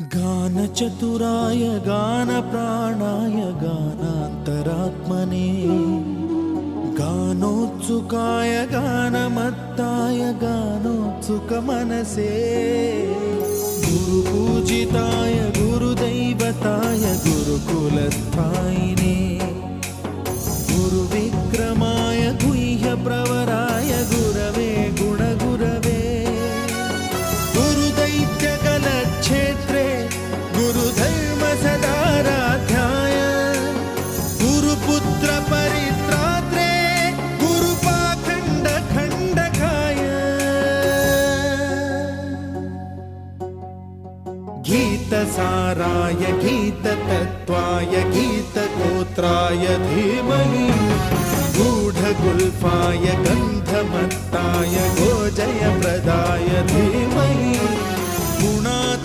गानचतुराय गानप्राणाय गानान्तरात्मने गानोत्सुकाय गानमत्ताय गानोत्सुकमनसे गुरुपूजिताय गुरुदैवताय गुरुकुलस्थायिने गुरुविक्रमाय गुह्यप्रवराय गुरवे गुणगुरवे गुरुदैत्यकलक्षेत्रे गुरुधर्मसदाराध्याय गुरुपुत्रपरित्रात्रे गुरुपाखण्डखण्डकाय गीतसाराय गीततत्त्वाय गीतगोत्राय धीमहि गूढगुल्फाय गन्धमत्ताय गोजयप्रदाय धीमहि गुणात्